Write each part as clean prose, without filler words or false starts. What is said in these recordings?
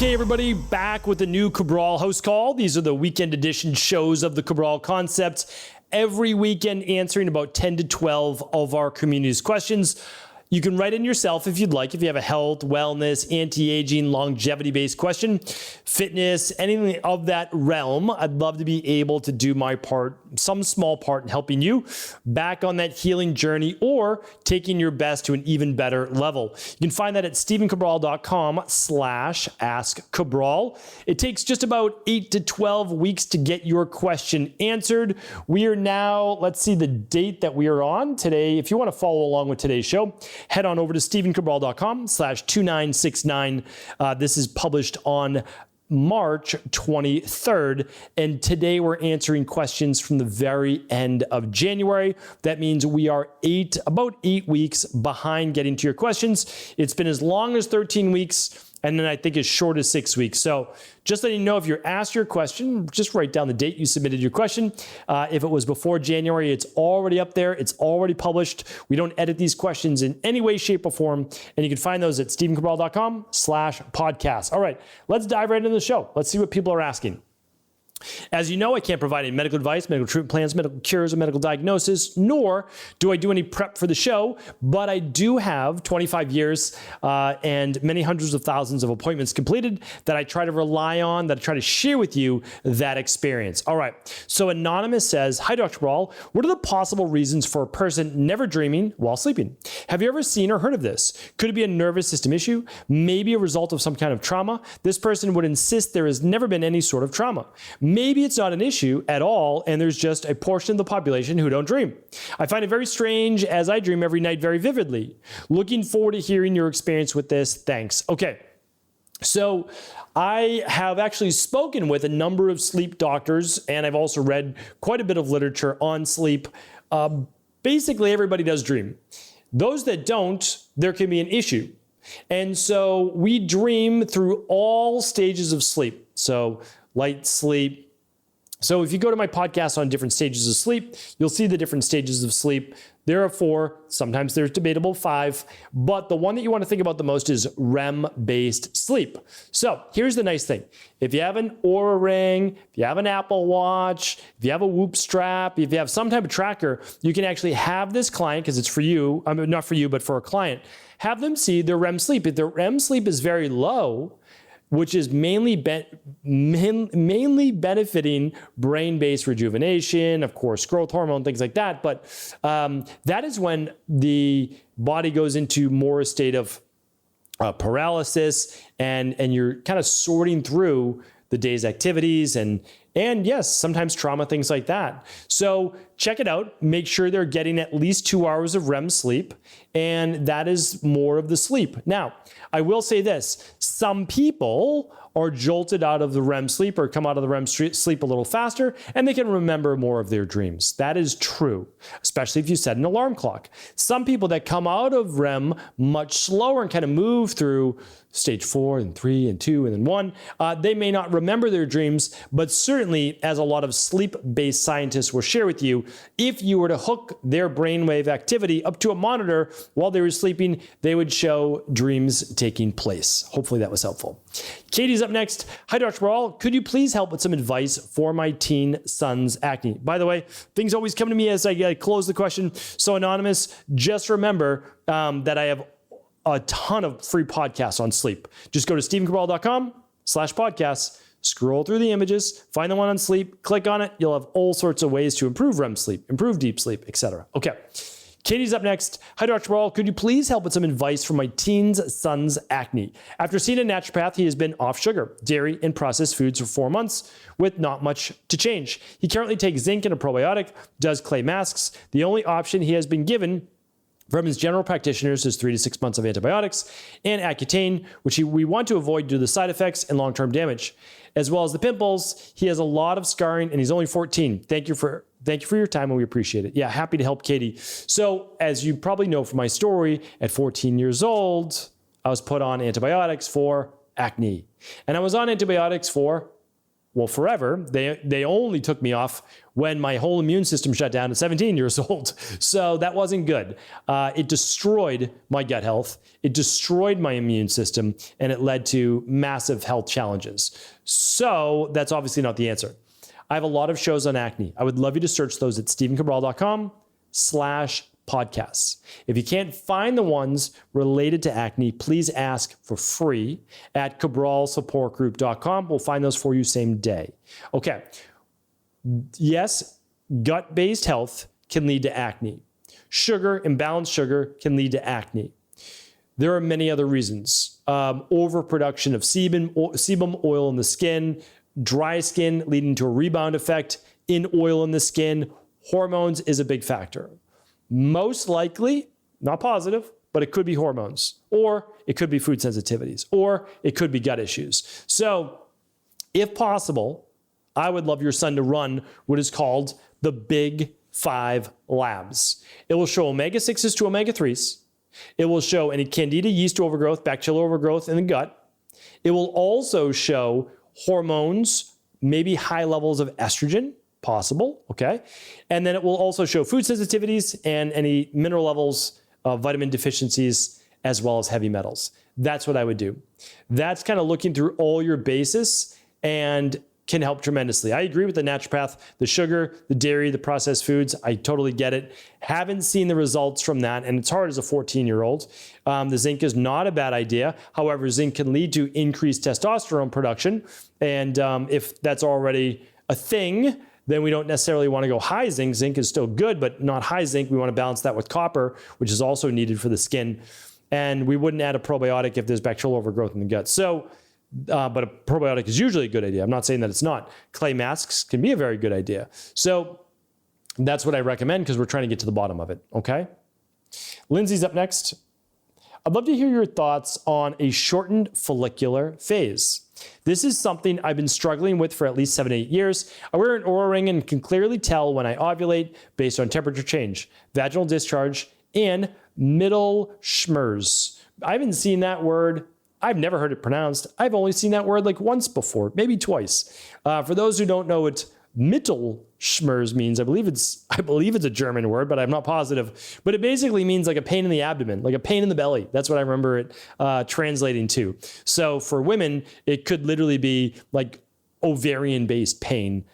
Okay, everybody, back with the new Cabral HouseCall. These are the weekend edition shows of the Cabral concept. Every weekend answering about 10 to 12 of our community's questions. You can write in yourself if you'd like, if you have a health, wellness, anti-aging, longevity-based question, fitness, anything of that realm. I'd love to be able to do my part, some small part in helping you back on that healing journey or taking your best to an even better level. You can find that at stephencabral.com/askcabral. It takes just about 8 to 12 weeks to get your question answered. We are now, let's see the date that we are on today. If you want to follow along with today's show, head on over to stephencabral.com/2969. This is published on March 23rd, and today we're answering questions from the very end of January. That means we are about 8 weeks behind getting to your questions. It's been as long as 13 weeks, and then I think as short as 6 weeks. So just letting you know, if you're asked your question, just write down the date you submitted your question. If it was before January, it's already up there. It's already published. We don't edit these questions in any way, shape, or form. And you can find those at stephencabral.com/podcast. All right, let's dive right into the show. Let's see what people are asking. As you know, I can't provide any medical advice, medical treatment plans, medical cures, or medical diagnosis, nor do I do any prep for the show, but I do have 25 years and many hundreds of thousands of appointments completed that I try to rely on, that I try to share with you that experience. All right, so Anonymous says, "Hi, Dr. Brawl. What are the possible reasons for a person never dreaming while sleeping? Have you ever seen or heard of this? Could it be a nervous system issue? Maybe a result of some kind of trauma? This person would insist there has never been any sort of trauma. Maybe it's not an issue at all, and there's just a portion of the population who don't dream. I find it very strange as I dream every night very vividly. Looking forward to hearing your experience with this. Thanks." Okay. So I have actually spoken with a number of sleep doctors, and I've also read quite a bit of literature on sleep. Basically, everybody does dream. Those that don't, there can be an issue. And so we dream through all stages of sleep. So light sleep. So if you go to my podcast on different stages of sleep, you'll see the different stages of sleep. There are 4, sometimes there's debatable 5, but the one that you want to think about the most is REM-based sleep. So here's the nice thing. If you have an Oura Ring, if you have an Apple Watch, if you have a Whoop strap, if you have some type of tracker, you can actually have this client, because it's for you, I mean, not for you, but for a client, have them see their REM sleep. If their REM sleep is very low, which is mainly benefiting brain-based rejuvenation, of course, growth hormone, things like that. But that is when the body goes into more a state of paralysis, and you're kind of sorting through the day's activities and yes, sometimes trauma, things like that. So check it out. Make sure they're getting at least 2 hours of REM sleep, and that is more of the sleep. Now, I will say this. Some people are jolted out of the REM sleep or come out of the REM sleep a little faster, and they can remember more of their dreams. That is true, especially if you set an alarm clock. Some people that come out of REM much slower and kind of move through stage 4 and 3 and 2 and then 1, they may not remember their dreams, but certainly, as a lot of sleep-based scientists will share with you, if you were to hook their brainwave activity up to a monitor while they were sleeping, they would show dreams taking place. Hopefully that was helpful. Katie's up next. "Hi, Dr. Brawl. Could you please help with some advice for my teen son's acne?" By the way, things always come to me as I close the question. So Anonymous, just remember that I have a ton of free podcasts on sleep. Just go to stephencabral.com/podcasts, scroll through the images, find the one on sleep, click on it. You'll have all sorts of ways to improve REM sleep, improve deep sleep, etc. Okay. Katie's up next. "Hi, Dr. Brawl. Could you please help with some advice for my teen's son's acne? After seeing a naturopath, he has been off sugar, dairy, and processed foods for 4 months with not much to change. He currently takes zinc and a probiotic, does clay masks. The only option he has been given from his general practitioners is 3 to 6 months of antibiotics and Accutane, which we want to avoid due to the side effects and long-term damage. As well as the pimples, he has a lot of scarring and he's only 14. Thank you for your time and we appreciate it." Yeah, happy to help, Katie. So as you probably know from my story, at 14 years old, I was put on antibiotics for acne. And I was on antibiotics for Well, forever. They only took me off when my whole immune system shut down at 17 years old. So that wasn't good. It destroyed my gut health. It destroyed my immune system, and it led to massive health challenges. So that's obviously not the answer. I have a lot of shows on acne. I would love you to search those at stevencabral.com/podcasts. If you can't find the ones related to acne, please ask for free at cabralsupportgroup.com. We'll find those for you same day. Okay. Yes, gut-based health can lead to acne. Sugar, imbalanced sugar can lead to acne. There are many other reasons. Overproduction of sebum oil in the skin, dry skin leading to a rebound effect in oil in the skin. Hormones is a big factor. Most likely, not positive, but it could be hormones, or it could be food sensitivities, or it could be gut issues. So if possible, I would love your son to run what is called the Big 5 Labs. It will show omega-6s to omega-3s. It will show any candida yeast overgrowth, bacterial overgrowth in the gut. It will also show hormones, maybe high levels of estrogen, possible, okay? And then it will also show food sensitivities and any mineral levels, vitamin deficiencies, as well as heavy metals. That's what I would do. That's kind of looking through all your bases and can help tremendously. I agree with the naturopath, the sugar, the dairy, the processed foods. I totally get it. Haven't seen the results from that, and it's hard as a 14-year-old. The zinc is not a bad idea. However, zinc can lead to increased testosterone production, and if that's already a thing, then we don't necessarily want to go high zinc. Zinc is still good, but not high zinc. We want to balance that with copper, which is also needed for the skin. And we wouldn't add a probiotic if there's bacterial overgrowth in the gut. So, but a probiotic is usually a good idea. I'm not saying that it's not. Clay masks can be a very good idea. So that's what I recommend because we're trying to get to the bottom of it, okay? Lindsay's up next. I'd love to hear your thoughts on a shortened follicular phase. This is something I've been struggling with for at least 7 to 8 years. I wear an Oura ring and can clearly tell when I ovulate based on temperature change, vaginal discharge, and middle schmers. I haven't seen that word. I've never heard it pronounced. I've only seen that word like once before, maybe twice. For those who don't know what Mittelschmerz means, I believe it's a German word, but I'm not positive. But it basically means like a pain in the abdomen, like a pain in the belly. That's what I remember it translating to. So for women, it could literally be like ovarian-based pain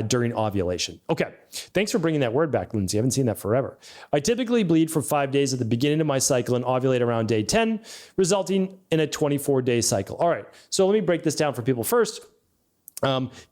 during ovulation. Okay, thanks for bringing that word back, Lindsay. I haven't seen that forever. I typically bleed for 5 days at the beginning of my cycle and ovulate around day 10, resulting in a 24-day cycle. All right, so let me break this down for people first.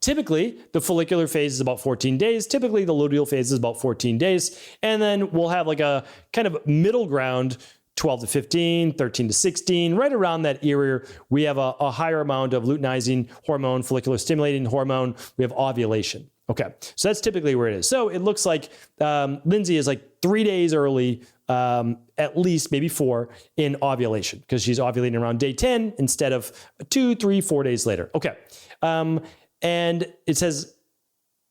Typically, the follicular phase is about 14 days. Typically, the luteal phase is about 14 days. And then we'll have like a kind of middle ground, 12 to 15, 13 to 16, right around that area. We have a higher amount of luteinizing hormone, follicular stimulating hormone. We have ovulation. Okay, so that's typically where it is. So it looks like Lindsay is like 3 days early, at least maybe 4 in ovulation because she's ovulating around day 10 instead of 2, 3, 4 days later. Okay. And it says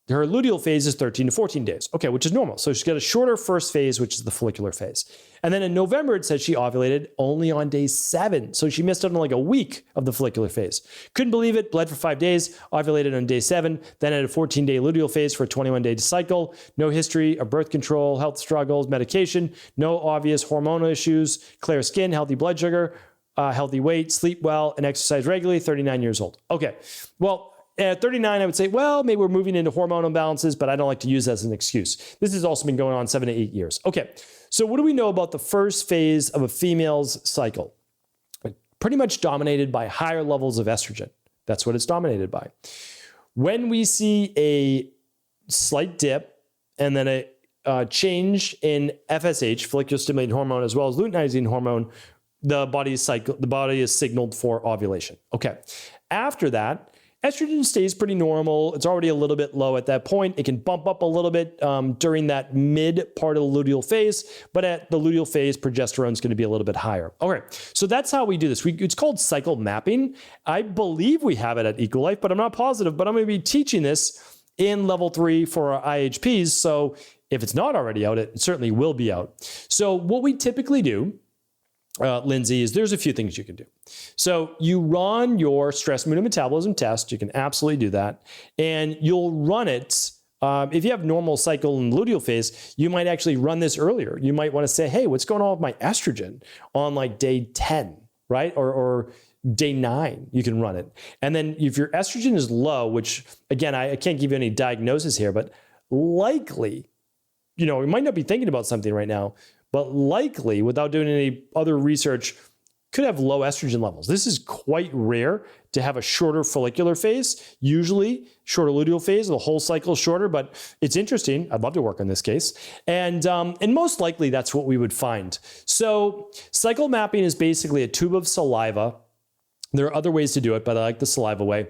her luteal phase is 13 to 14 days. Okay, which is normal. So she's got a shorter first phase, which is the follicular phase. And then in November, it says she ovulated only on day 7. So she missed out on like a week of the follicular phase. Couldn't believe it. Bled for 5 days, ovulated on day 7, then had a 14-day luteal phase for a 21-day cycle. No history of birth control, health struggles, medication, no obvious hormonal issues, clear skin, healthy blood sugar, healthy weight, sleep well, and exercise regularly, 39 years old. Okay, well, at 39, I would say, well, maybe we're moving into hormone imbalances, but I don't like to use that as an excuse. This has also been going on 7 to 8 years. Okay, so what do we know about the first phase of a female's cycle? Pretty much dominated by higher levels of estrogen. That's what it's dominated by. When we see a slight dip and then a change in FSH, follicular stimulating hormone, as well as luteinizing hormone, the body is signaled for ovulation. Okay, after that, estrogen stays pretty normal. It's already a little bit low at that point. It can bump up a little bit during that mid part of the luteal phase, but at the luteal phase, progesterone is going to be a little bit higher. Okay, so that's how we do this. It's called cycle mapping. I believe we have it at EcoLife, but I'm not positive, but I'm going to be teaching this in level 3 for our IHPs. So if it's not already out, it certainly will be out. So what we typically do, Lindsay, is there's a few things you can do. So you run your stress, mood, and metabolism test. You can absolutely do that. And you'll run it. If you have normal cycle in the luteal phase, you might actually run this earlier. You might want to say, hey, what's going on with my estrogen on like day 10, right? Or day 9, you can run it. And then if your estrogen is low, which again, I can't give you any diagnosis here, but likely, you might not be thinking about something right now, but likely without doing any other research, could have low estrogen levels. This is quite rare to have a shorter follicular phase, usually shorter luteal phase, the whole cycle is shorter, but it's interesting. I'd love to work on this case. And most likely that's what we would find. So cycle mapping is basically a tube of saliva. There are other ways to do it, but I like the saliva way.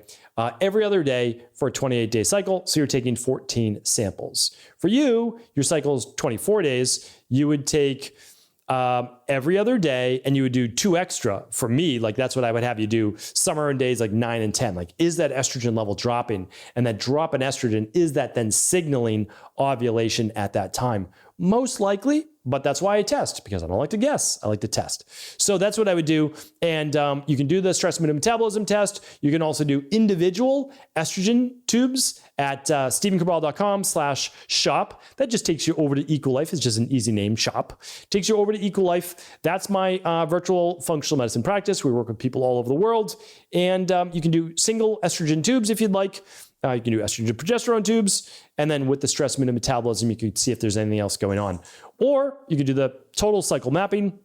Every other day for a 28-day cycle, so you're taking 14 samples. For you, your cycle is 24 days. You would take every other day, and you would do 2 extra. For me, like that's what I would have you do summer and days like 9 and 10. Like, is that estrogen level dropping? And that drop in estrogen, is that then signaling ovulation at that time? Most likely, but that's why I test, because I don't like to guess. I like to test. So that's what I would do. And you can do the stress, mood, and metabolism test. You can also do individual estrogen tubes at stephencabral.com/shop. That just takes you over to EcoLife. It's just an easy name, shop. Takes you over to EcoLife. That's my virtual functional medicine practice. We work with people all over the world. And you can do single estrogen tubes if you'd like. You can do estrogen progesterone tubes. And then with the stress, mood, and metabolism, you can see if there's anything else going on. Or you can do the total cycle mapping.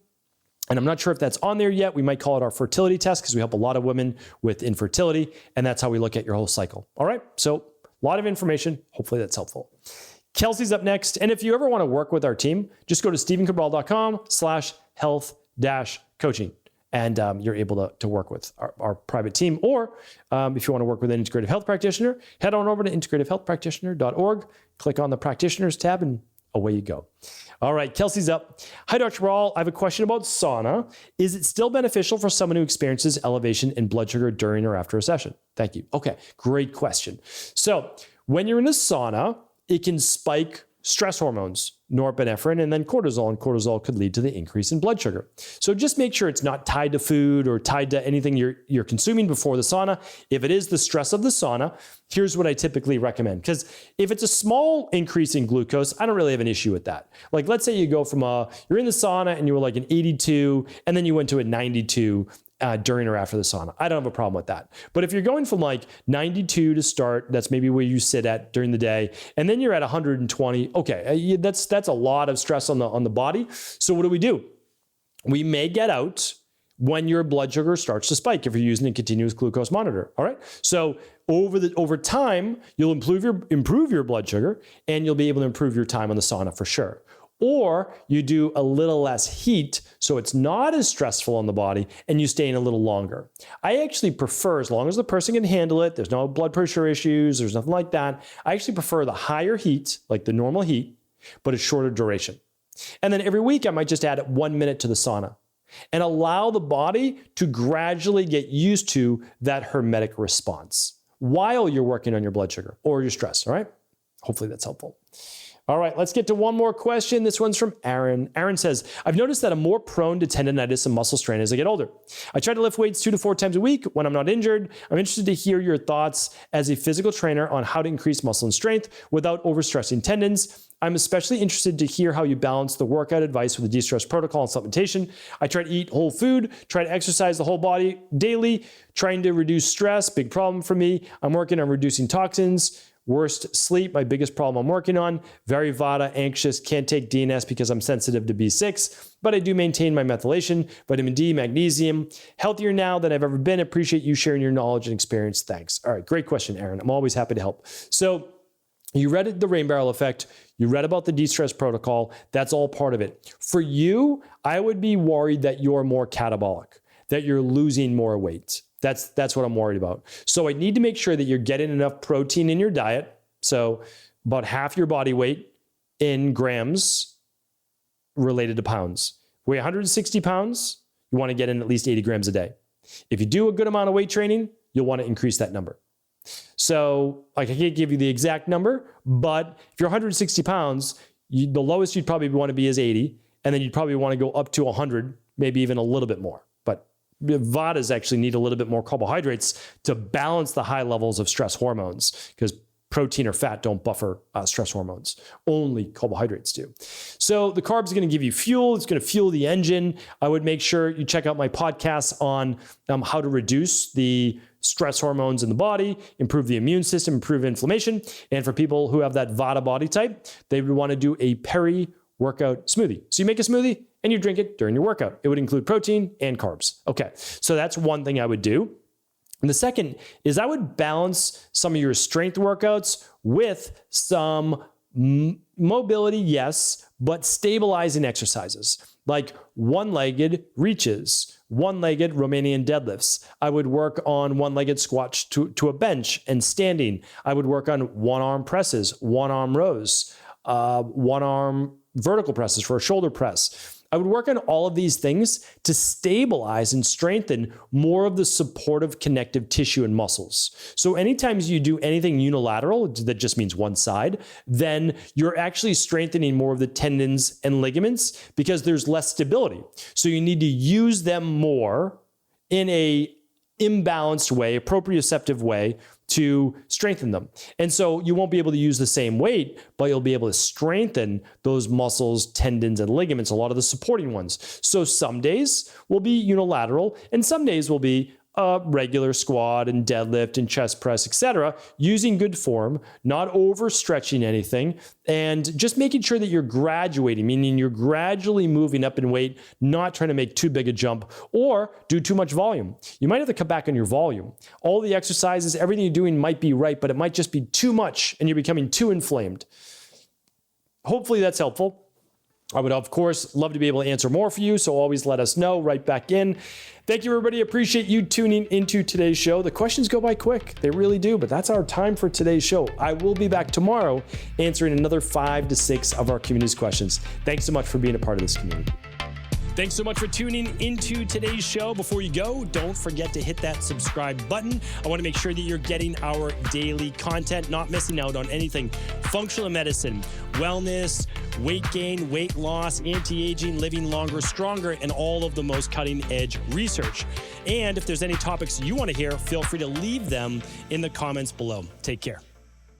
And I'm not sure if that's on there yet. We might call it our fertility test because we help a lot of women with infertility. And that's how we look at your whole cycle. All right. So a lot of information. Hopefully that's helpful. Kelsey's up next. And if you ever want to work with our team, just go to stephencabral.com/health-coaching. And you're able to work with our private team. Or if you want to work with an integrative health practitioner, head on over to integrativehealthpractitioner.org, click on the practitioners tab, and away you go. All right, Kelsey's up. Hi, Dr. Cabral. I have a question about sauna. Is it still beneficial for someone who experiences elevation in blood sugar during or after a session? Thank you. Okay, great question. So when you're in a sauna, it can spike stress hormones, norepinephrine, and then cortisol, and cortisol could lead to the increase in blood sugar. So just make sure it's not tied to food or tied to anything you're consuming before the sauna. If it is the stress of the sauna, here's what I typically recommend. Because if it's a small increase in glucose, I don't really have an issue with that. Like, let's say you go from you're in the sauna and you were like an 82, and then you went to a 92 during or after the sauna. I don't have a problem with that. But if you're going from like 92 to start, that's maybe where you sit at during the day, and then you're at 120, okay, that's a lot of stress on the body. So what do? We may get out when your blood sugar starts to spike if you're using a continuous glucose monitor. All right. So over time, you'll improve your blood sugar, and you'll be able to improve your time on the sauna for sure. Or you do a little less heat so it's not as stressful on the body, and you stay in a little longer. I actually prefer, as long as the person can handle it, there's no blood pressure issues, there's nothing like that, I actually prefer the higher heat, like the normal heat, but a shorter duration. And then every week I might just add 1 minute to the sauna and allow the body to gradually get used to that hermetic response while you're working on your blood sugar or your stress, all right? Hopefully that's helpful. All right, let's get to one more question. This one's from Aaron. Aaron says, I've noticed that I'm more prone to tendonitis and muscle strain as I get older. I try to lift weights 2 to 4 times a week when I'm not injured. I'm interested to hear your thoughts as a physical trainer on how to increase muscle and strength without overstressing tendons. I'm especially interested to hear how you balance the workout advice with the de-stress protocol and supplementation. I try to eat whole food, try to exercise the whole body daily, trying to reduce stress, big problem for me. I'm working on reducing toxins. Worst sleep, my biggest problem I'm working on. Very Vata, anxious, can't take DNS because I'm sensitive to B6, but I do maintain my methylation, vitamin D, magnesium. Healthier now than I've ever been. Appreciate you sharing your knowledge and experience. Thanks. All right, great question, Aaron. I'm always happy to help. So you read the rain barrel effect. You read about the de-stress protocol. That's all part of it. For you, I would be worried that you're more catabolic, that you're losing more weight. That's what I'm worried about. So I need to make sure that you're getting enough protein in your diet. So about half your body weight in grams related to pounds. Weigh 160 pounds, you want to get in at least 80 grams a day. If you do a good amount of weight training, you'll want to increase that number. So like, I can't give you the exact number, but if you're 160 pounds, the lowest you'd probably want to be is 80. And then you'd probably want to go up to 100, maybe even a little bit more. But Vatas actually need a little bit more carbohydrates to balance the high levels of stress hormones, because protein or fat don't buffer stress hormones. Only carbohydrates do. So the carbs are going to give you fuel. It's going to fuel the engine. I would make sure you check out my podcasts on how to reduce the stress hormones in the body, improve the immune system, improve inflammation. And for people who have that Vata body type, they would want to do a peri-workout smoothie. So you make a smoothie and you drink it during your workout. It would include protein and carbs. Okay, so that's one thing I would do. And the second is I would balance some of your strength workouts with some mobility, yes, but stabilizing exercises like one-legged reaches, one-legged Romanian deadlifts. I would work on one-legged squats to a bench and standing. I would work on one-arm presses, one-arm rows, one-arm vertical presses for a shoulder press. I would work on all of these things to stabilize and strengthen more of the supportive connective tissue and muscles. So anytime you do anything unilateral, that just means one side, then you're actually strengthening more of the tendons and ligaments because there's less stability. So you need to use them more in a imbalanced way, a proprioceptive way to strengthen them. And so you won't be able to use the same weight, but you'll be able to strengthen those muscles, tendons, and ligaments, a lot of the supporting ones. So some days will be unilateral, and some days will be a regular squat and deadlift and chest press, etc., using good form, not overstretching anything, and just making sure that you're graduating, meaning you're gradually moving up in weight, not trying to make too big a jump or do too much volume. You might have to cut back on your volume. All the exercises, everything you're doing might be right, but it might just be too much and you're becoming too inflamed. Hopefully that's helpful. I would, of course, love to be able to answer more for you, so always let us know right back in. Thank you, everybody. Appreciate you tuning into today's show. The questions go by quick. They really do, but that's our time for today's show. I will be back tomorrow answering another 5 to 6 of our community's questions. Thanks so much for being a part of this community. Thanks so much for tuning into today's show. Before you go, don't forget to hit that subscribe button. I want to make sure that you're getting our daily content, not missing out on anything functional medicine, wellness, weight gain, weight loss, anti-aging, living longer, stronger, and all of the most cutting-edge research. And if there's any topics you want to hear, feel free to leave them in the comments below. Take care.